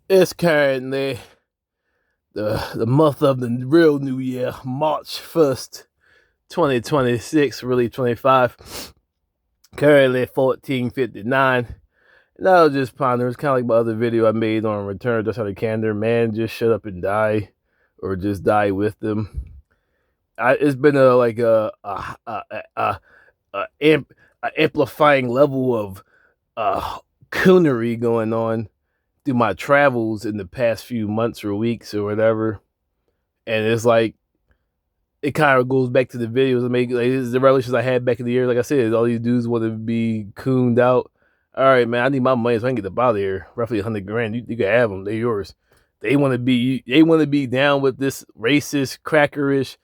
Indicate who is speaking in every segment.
Speaker 1: It's currently the month of the real new year, March 1st, 2026, really 25. Currently 14:59. And I was just pondering. It's kind of like my other video I made on Return of the Candor. Man, just shut up and die, or just die with them. It's been a amplifying level of coonery going on through my travels in the past few months or weeks or whatever. And it's like it kind of goes back to the videos I make. Like, the revelations I had back in the year. Like I said, all these dudes want to be cooned out. All right, man, I need my money so I can get the out of here. Roughly 100 grand. You can have them. They're yours. They want to be. They want to be down with this racist, crackerish,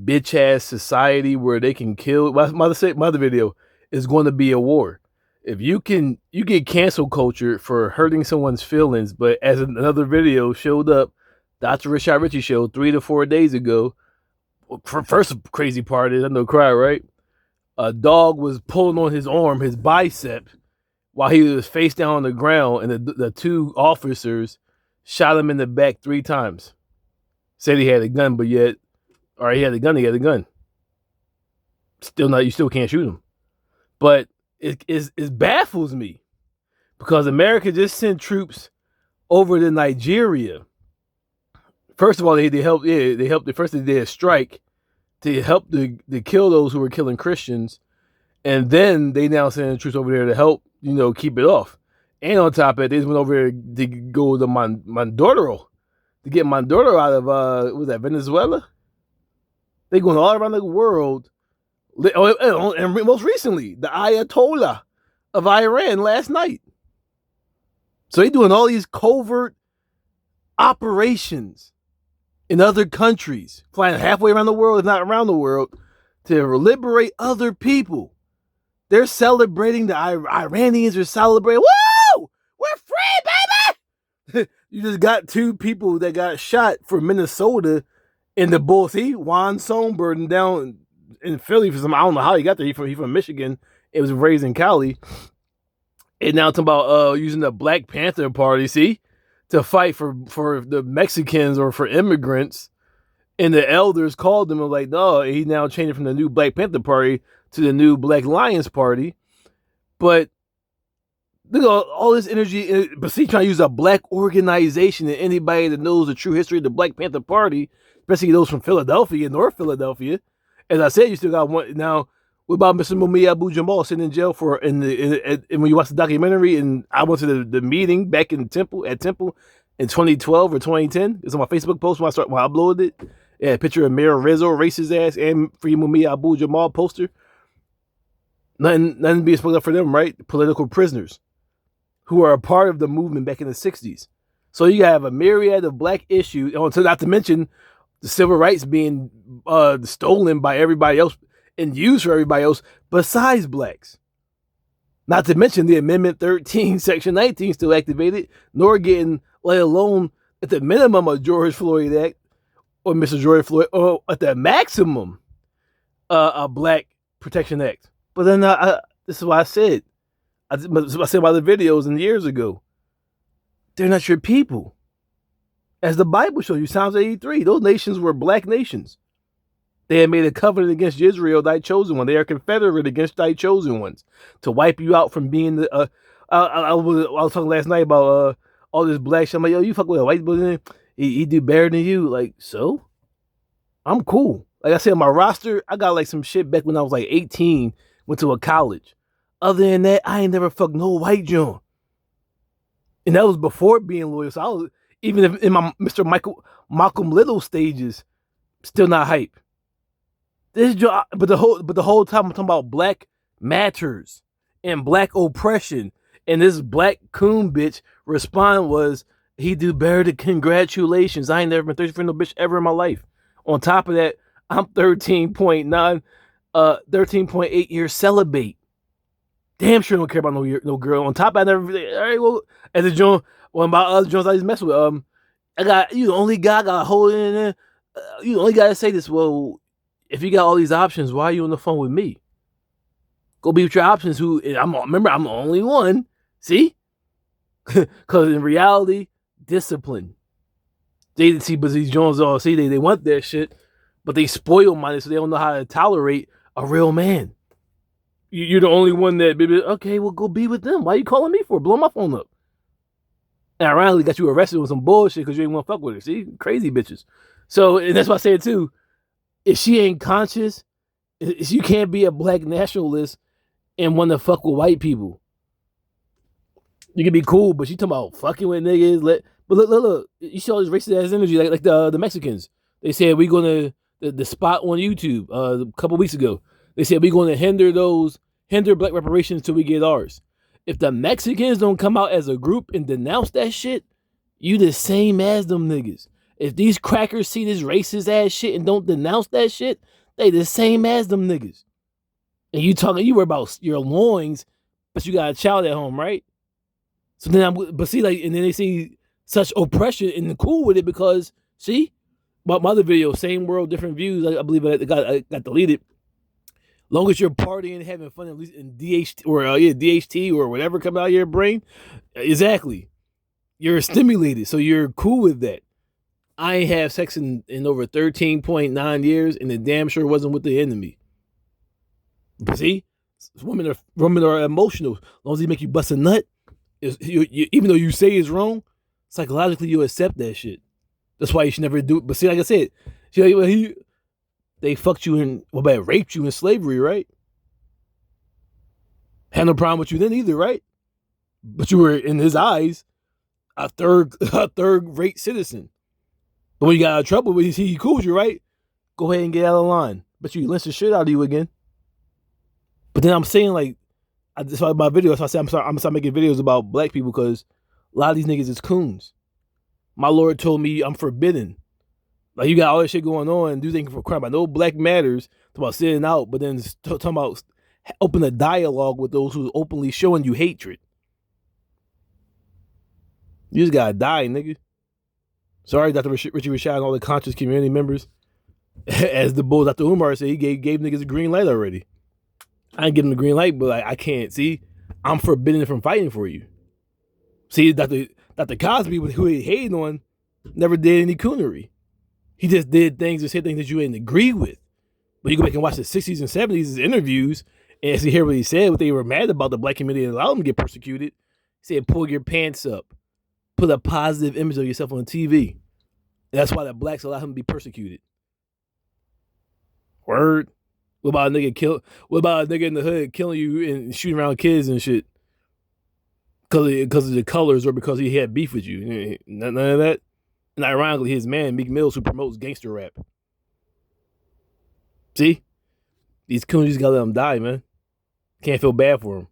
Speaker 1: bitch ass society where they can kill. My other video is going to be a war. If you get cancel culture for hurting someone's feelings, but as another video showed up, Dr. Rashad Ritchie show 3 to 4 days ago. First crazy part is, I know, cry, right? A dog was pulling on his arm, his bicep, while he was face down on the ground, and the two officers shot him in the back 3 times. Said he had a gun, but yet, or he had a gun, he had a gun. Still not, you still can't shoot him. But it baffles me because America just sent troops over to Nigeria. First of all, they helped. Yeah, they helped. First, they did a strike to help to kill those who were killing Christians, and then they now send the troops over there to help, keep it off. And on top of it, they just went over there to go to Mandoro to get Mandoro out of was that Venezuela? They going all around the world, and most recently, the Ayatollah of Iran last night. So they doing all these covert operations in other countries, flying halfway around the world, if not around the world, to liberate other people. They're celebrating. The Iranians are celebrating. Woo! We're free, baby! You just got 2 people that got shot for Minnesota in the bull. See, Juan Songbird down in Philly for some. I don't know how he got there. He from Michigan. It was raised in Cali. And now talking about using the Black Panther Party. See, to fight for the Mexicans or for immigrants, and the elders called them and like, no, he now changed from the new Black Panther Party to the new Black Lions Party. But look at all this energy, but see, trying to use a black organization, and anybody that knows the true history of the Black Panther Party, especially those from Philadelphia, North Philadelphia, as I said, you still got one now. What about Mr. Mumia Abu Jamal sitting in jail for and when you watch the documentary? And I went to the meeting back in Temple in 2012 or 2010. It's on my Facebook post when I uploaded it. Yeah, a picture of Mayor Rizzo, racist ass, and Free Mumia Abu Jamal poster. Nothing being spoken up for them, right? Political prisoners who are a part of the movement back in the 60s. So you have a myriad of black issues, not to mention the civil rights being stolen by everybody else and used for everybody else besides blacks. Not to mention the Amendment 13, Section 19 still activated, nor getting, let alone at the minimum, a George Floyd Act, or Mr. George Floyd, or at the maximum, a Black Protection Act. But then this is what I said. I said about the videos and years ago. They're not your people. As the Bible shows you, Psalms 83, those nations were black nations. They had made a covenant against Israel, thy chosen one. They are confederate against thy chosen ones to wipe you out from being the. I was talking last night about all this black shit. I'm like, yo, you fuck with a white boy, he do better than you. Like, so I'm cool. Like I said, on my roster, I got like some shit back when I was like 18, went to a college. Other than that, I ain't never fucked no white John. And that was before being loyal. So I was, even if in my Mr. Malcolm Little stages, still not hype. This job, but the whole time I'm talking about black matters and black oppression, and this black coon bitch respond was, he do better than congratulations. I ain't never been thirsty for no bitch ever in my life. On top of that, I'm 13.9, 13.8 years celibate. Damn sure don't care about no girl. On top of that, all right, well, as a Jones, one of my other Jones I just mess with, I got, you the only guy I got a hold in there. You the only guy to say this. Well, if you got all these options, why are you on the phone with me? Go be with your options. Remember, I'm the only one. See? Because in reality, discipline. They see, but these Jones all see they want that shit, but they spoil minded, so they don't know how to tolerate a real man. You're the only one that, baby, okay, well, go be with them. Why are you calling me for? Blow my phone up. And ironically, got you arrested with some bullshit because you ain't want to fuck with her. See, crazy bitches. So, and that's why I say it too. If she ain't conscious, you can't be a black nationalist and want to fuck with white people. You can be cool, but you talking about fucking with niggas. But look, you see all this racist ass energy, like the Mexicans. They said we're gonna the spot on YouTube a couple weeks ago. They said we're gonna hinder black reparations till we get ours. If the Mexicans don't come out as a group and denounce that shit, you the same as them niggas. If these crackers see this racist ass shit and don't denounce that shit, they the same as them niggas. And you worry about your loins, but you got a child at home, right? So then but see, like, and then they see such oppression and cool with it because, see, my other video, same world, different views, I believe it got deleted. Long as you're partying, having fun, at least in DHT or whatever coming out of your brain, exactly. You're stimulated, so you're cool with that. I ain't have sex in over 13.9 years, and it damn sure wasn't with the enemy. But see, women are emotional. As long as they make you bust a nut, even though you say it's wrong, psychologically you accept that shit. That's why you should never do it. But see, like I said, they fucked you in, raped you in slavery, right? Had no problem with you then either, right? But you were, in his eyes, a third-rate citizen. But when you got out of trouble, when he cool with you, right? Go ahead and get out of line. But you lynched the shit out of you again. But then I'm saying, like, that's why my video, so I said I'm gonna start making videos about black people because a lot of these niggas is coons. My Lord told me I'm forbidden. Like, you got all that shit going on, do things for crime. I know Black Matters, talking about sitting out, but then talking about open a dialogue with those who's openly showing you hatred. You just gotta die, nigga. Sorry, Dr. Richie Rashad and all the conscious community members. As the bull Dr. Umar said, he gave niggas a green light already. I ain't giving him the green light, but I can't. See, I'm forbidden from fighting for you. See, Dr. Cosby, who he hated on, never did any coonery. He just did things and said things that you didn't agree with. But you go back and watch the 60s and 70s interviews and actually hear what he said, what they were mad about the black community and allowed them to get persecuted. He said, pull your pants up. Put a positive image of yourself on TV. And that's why the blacks allow him to be persecuted. Word. What about a nigga in the hood killing you and shooting around kids and shit? Because of the colors or because he had beef with you? None of that. And ironically, his man, Meek Mills, who promotes gangster rap. See? These coons just gotta let them die, man. Can't feel bad for them.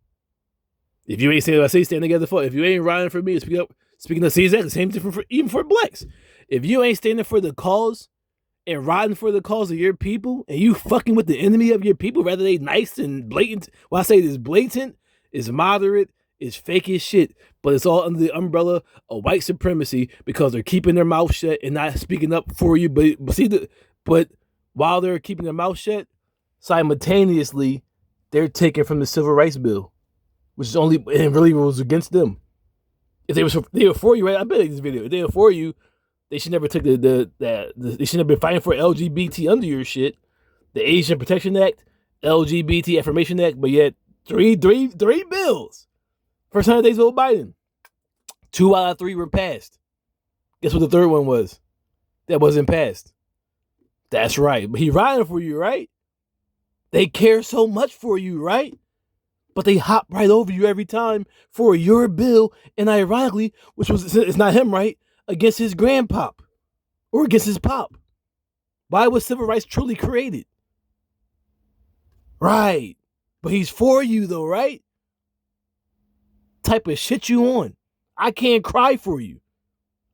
Speaker 1: If you ain't saying, I say stand together for, if you ain't riding for me, speak up. Speaking of, see, exactly, same thing even for blacks. If you ain't standing for the cause and riding for the cause of your people, and you fucking with the enemy of your people, rather they nice and blatant, well, I say this blatant, is moderate, is fake as shit, but it's all under the umbrella of white supremacy because they're keeping their mouth shut and not speaking up for you. But while they're keeping their mouth shut, simultaneously they're taking from the Civil Rights Bill, which is only, and really was against them. If they were for you, right? I bet this video. If they were for you, they should never take they should never been fighting for LGBT under your shit. The Asian Protection Act, LGBT Affirmation Act, but yet three bills. First 100 days of Biden. 2 out of 3 were passed. Guess what the third one was? That wasn't passed. That's right. But he riding for you, right? They care so much for you, right? But they hop right over you every time for your bill. And ironically, it's not him, right? Against his grandpop or against his pop. Why was civil rights truly created? Right. But he's for you though, right? Type of shit you on. I can't cry for you.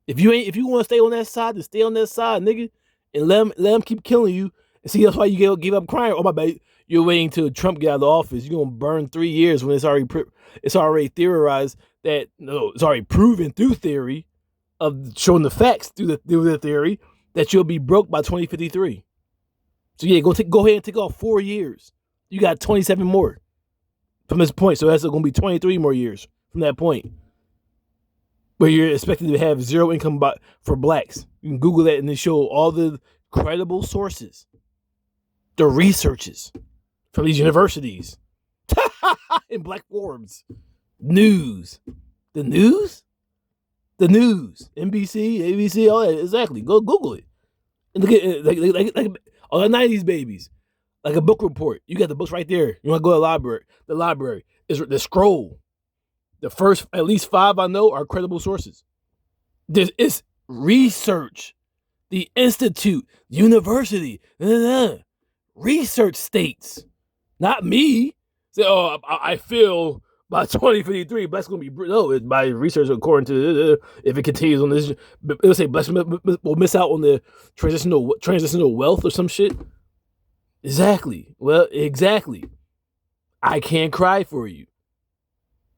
Speaker 1: If you want to stay on that side, then stay on that side, nigga. And let them keep killing you. And see, that's why you give up crying. Oh my bad. You're waiting till Trump get out of the office. You're gonna burn 3 years when it's already theorized that it's already proven through theory of showing the facts through the theory that you'll be broke by 2053. So yeah, go ahead and take off 4 years. You got 27 more from this point. So that's gonna be 23 more years from that point. where you're expected to have zero income for blacks. You can Google that and they show all the credible sources, the researches from these universities in black forums. News. The news? The news. NBC, ABC, all that. Exactly. Go Google it. And look at it, like all the 90s babies. Like a book report. You got the books right there. You want to go to the library. Is the scroll. The first at least 5 I know are credible sources. This is research. The institute, university, research states, not me. Say, oh, I feel by 2053, blacks gonna be no. It's by research according to if it continues on this, it'll say blacks will miss out on the transitional wealth or some shit. Exactly. Well, exactly. I can't cry for you.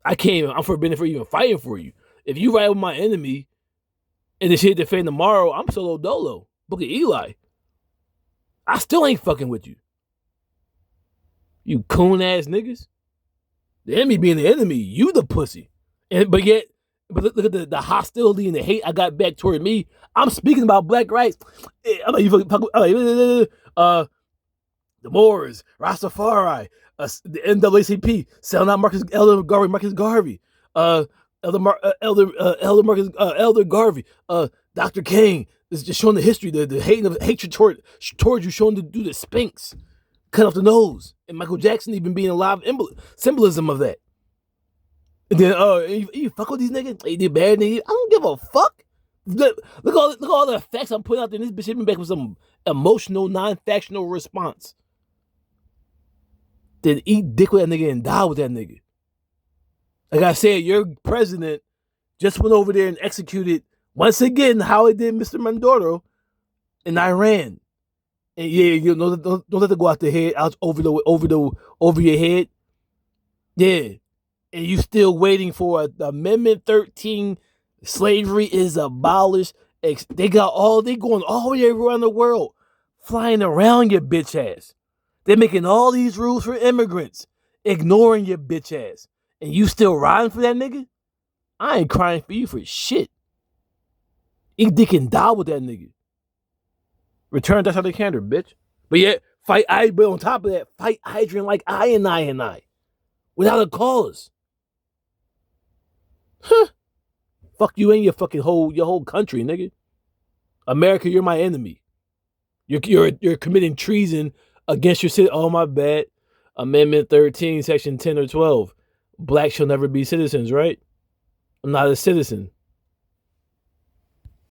Speaker 1: I'm forbidden for even fighting for you. If you ride with my enemy and this shit defend tomorrow, I'm solo dolo. Book of Eli. I still ain't fucking with you. You coon ass niggas. The enemy being the enemy, you the pussy. But look at the hostility and the hate I got back toward me. I'm speaking about black rights. I'm like, the Moors, Rastafari, the NAACP, selling out Elder Garvey, Elder Garvey, Dr. King is just showing the history, the hatred towards you, showing to do the Sphinx, cut off the nose, and Michael Jackson even being a live symbolism of that. And then, you fuck with these niggas? They did bad niggas? I don't give a fuck. Look all the facts I'm putting out there. This bitch hit me back with some emotional, non-factional response. Then eat dick with that nigga and die with that nigga. Like I said, your president just went over there and executed once again how it did Mr. Maduro in Iran. And yeah, you know, don't let it go out the head, out over your head. Yeah, and you still waiting for Amendment 13. Slavery is abolished. They going all the way around the world, flying around your bitch ass. They're making all these rules for immigrants, ignoring your bitch ass. And you still riding for that nigga? I ain't crying for you for shit. Eat dick and die with that nigga. Return that's how they can, bitch. But yet, but on top of that, fight Adrian like I and I. Without a cause. Huh. Fuck you and your whole country, nigga. America, you're my enemy. You're committing treason against your city. Oh, my bad. Amendment 13, section 10 or 12. Blacks shall never be citizens, right? I'm not a citizen.